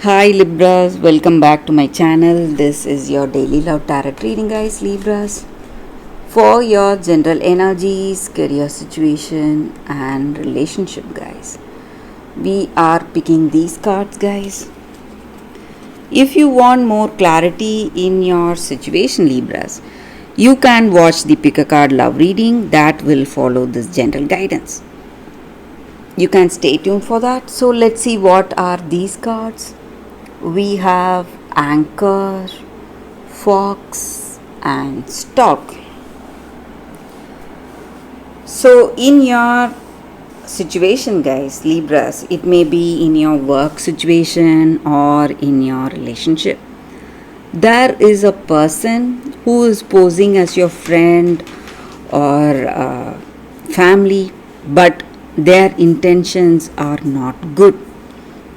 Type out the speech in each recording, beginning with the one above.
Hi Libras, welcome back to my channel. This is your daily love tarot reading, guys. Libras, for your general energies, career situation, and relationship, guys. We are picking these cards, guys. If you want more clarity in your situation, Libras, you can watch the pick a card love reading that will follow this general guidance. You can stay tuned for that. So let's see what are these cards. We have Anchor, Fox, and Stock. So, in your situation, guys, Libras, it may be in your work situation or in your relationship. There is a person who is posing as your friend or family, but their intentions are not good.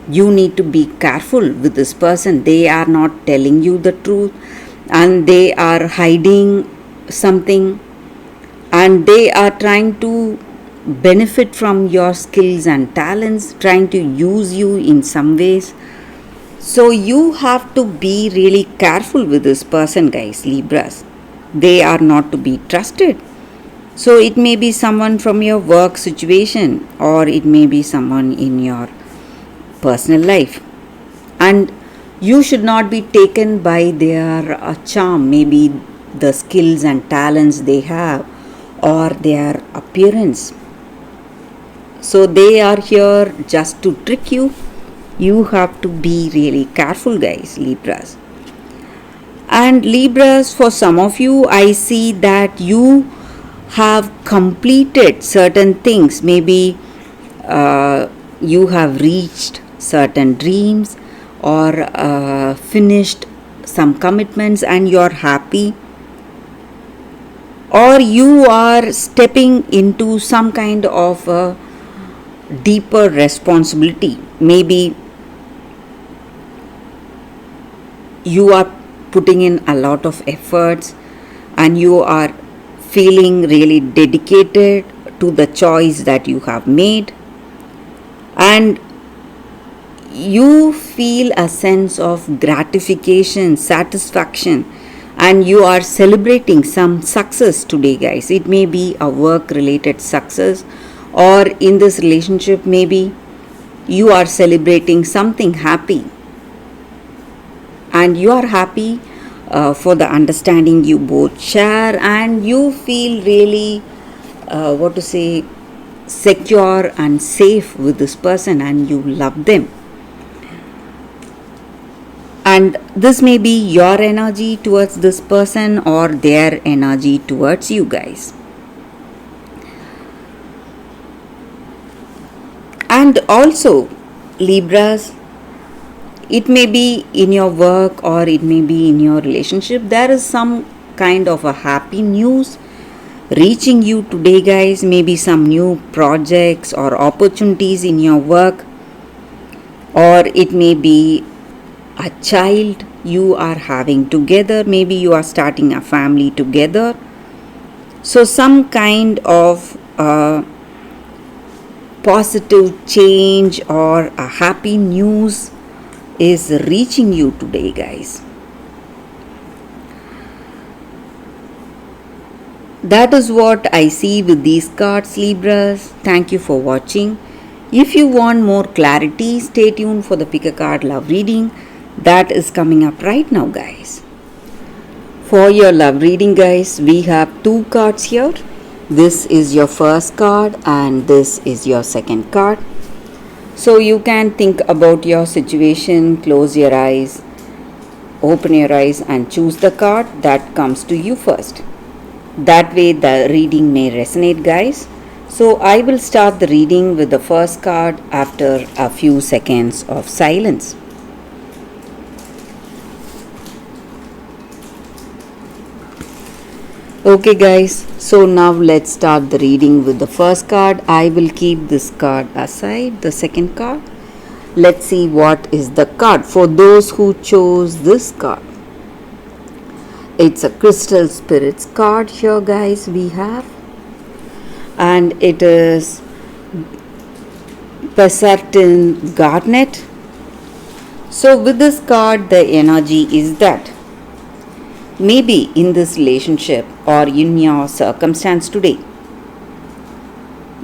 You need to be careful with this person. They are not telling you the truth and they are hiding something, and they are trying to benefit from your skills and talents, trying to use you in some ways. So you have to be really careful with this person, guys, Libras. They are not to be trusted. So it may be someone from your work situation, or it may be someone in your personal life, and you should not be taken by their charm, maybe the skills and talents they have or their appearance. So they are here just to trick you. You have to be really careful, guys, Libras. And Libras, for some of you, I see that you have completed certain things. Maybe you have reached certain dreams or finished some commitments and you're happy, or you are stepping into some kind of a deeper responsibility. Maybe you are putting in a lot of efforts and you are feeling really dedicated to the choice that you have made, and you feel a sense of gratification, satisfaction, and you are celebrating some success today, guys. It may be a work related success, or in this relationship, maybe you are celebrating something happy, and you are happy for the understanding you both share, and you feel really secure and safe with this person, and you love them. And this may be your energy towards this person or their energy towards you, guys. And also, Libras, it may be in your work or it may be in your relationship, there is some kind of a happy news reaching you today, guys. Maybe some new projects or opportunities in your work, or it may be a child you are having together. Maybe you are starting a family together. So some kind of positive change or a happy news is reaching you today, guys. That is what I see with these cards, Libras. Thank you for watching. If you want more clarity, stay tuned for the pick a card love reading that is coming up right now, guys. For your love reading, guys, we have two cards here. This is your first card and this is your second card. So you can think about your situation, close your eyes, open your eyes and choose the card that comes to you first. That way the reading may resonate, guys. So I will start the reading with the first card after a few seconds of silence. Okay, guys, so now let's start the reading with the first card. I will keep this card aside, the second card. Let's see what is the card for those who chose this card. It's a Crystal Spirits card here, guys, we have. And it is Pesartin Garnet. So with this card, the energy is that maybe in this relationship or in your circumstance today,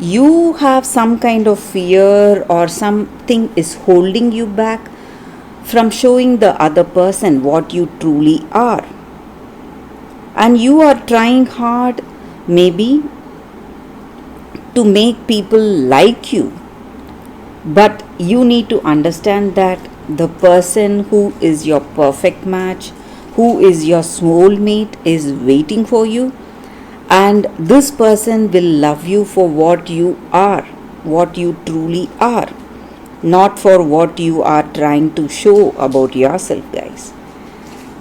you have some kind of fear or something is holding you back from showing the other person what you truly are. And you are trying hard, maybe, to make people like you. But you need to understand that the person who is your perfect match, who is your soulmate, is waiting for you. And this person will love you for what you are, what you truly are, not for what you are trying to show about yourself, guys.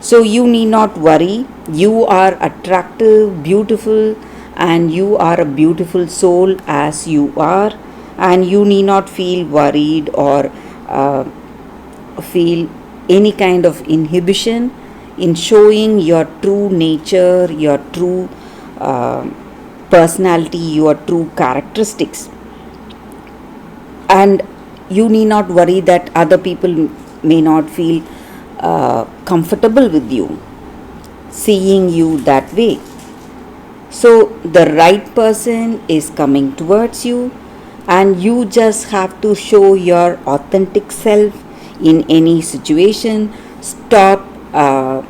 So you need not worry. You are attractive, beautiful, and you are a beautiful soul as you are. And you need not feel worried or feel any kind of inhibition in showing your true nature, your true uh, personality, your true characteristics. And you need not worry that other people may not feel comfortable with you, seeing you that way. So the right person is coming towards you, and you just have to show your authentic self in any situation. Uh,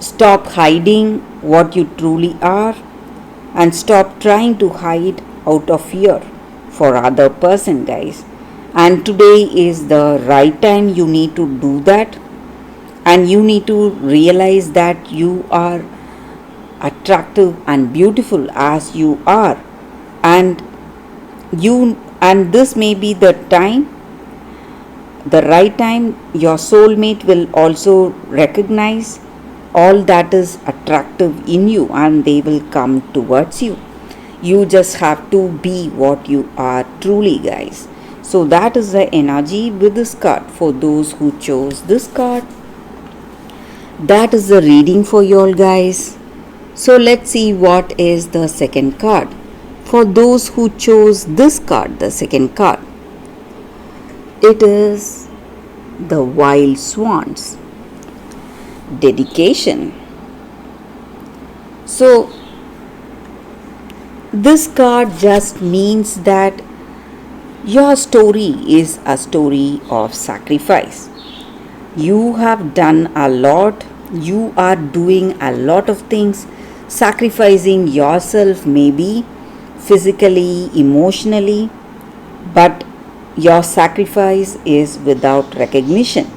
Stop hiding what you truly are, and stop trying to hide out of fear for other person, guys. And today is the right time you need to do that, and you need to realize that you are attractive and beautiful as you are. And this may be the time, the right time, your soulmate will also recognize all that is attractive in you, and they will come towards you. You just have to be what you are truly, guys. So that is the energy with this card. For those who chose this card, that is the reading for you all, guys. So let's see what is the second card. For those who chose this card, the second card, it is the Wild Swans. Dedication. So this card just means that your story is a story of sacrifice. You have done a lot, you are doing a lot of things, sacrificing yourself, maybe physically, emotionally, but your sacrifice is without recognition.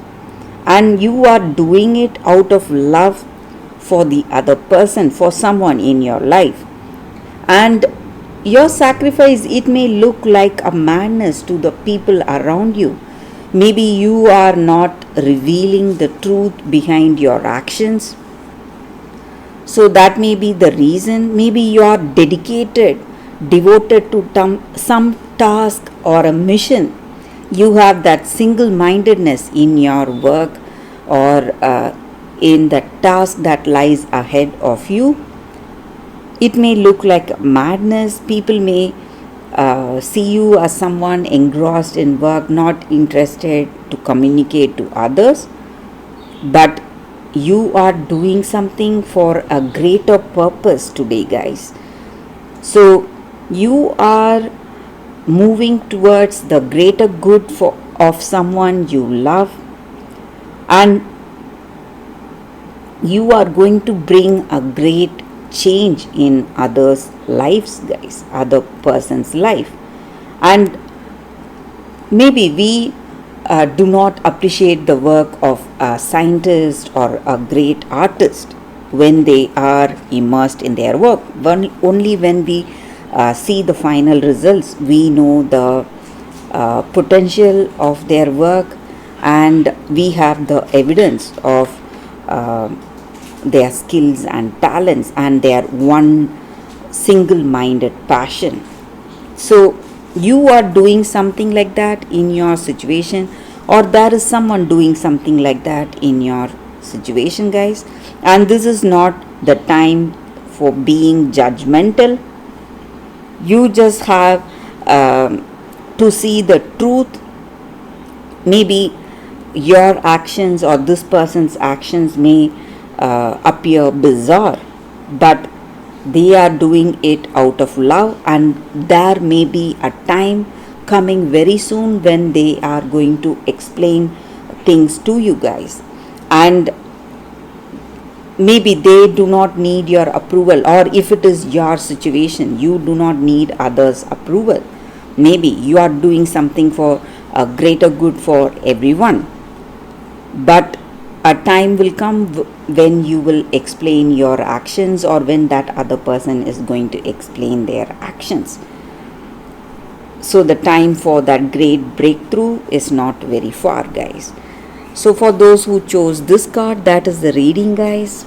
And you are doing it out of love for the other person, for someone in your life. And your sacrifice, it may look like a madness to the people around you. Maybe you are not revealing the truth behind your actions. So that may be the reason. Maybe you are devoted to some task or a mission. You have that single mindedness in your work or in the task that lies ahead of you. It may look like madness. People may see you as someone engrossed in work, not interested to communicate to others. But you are doing something for a greater purpose today, guys. So you are moving towards the greater good of someone you love, and you are going to bring a great change in others' lives, guys, other person's life. And maybe we do not appreciate the work of a scientist or a great artist when they are immersed in their work. Only when we see the final results, we know the potential of their work, and we have the evidence of their skills and talents and their one single-minded passion. So you are doing something like that in your situation, or there is someone doing something like that in your situation, guys. And this is not the time for being judgmental. You just have to see the truth. Maybe your actions or this person's actions may appear bizarre, but they are doing it out of love, and there may be a time coming very soon when they are going to explain things to you guys, and maybe they do not need your approval, or if it is your situation, you do not need others approval. Maybe you are doing something for a greater good for everyone, but a time will come when you will explain your actions, or when that other person is going to explain their actions. So the time for that great breakthrough is not very far, guys. So for those who chose this card, that is the reading, guys.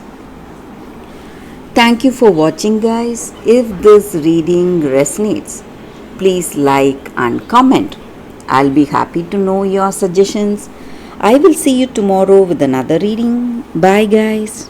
Thank you for watching, guys. If this reading resonates, please like and comment. I'll be happy to know your suggestions. I will see you tomorrow with another reading. Bye, guys.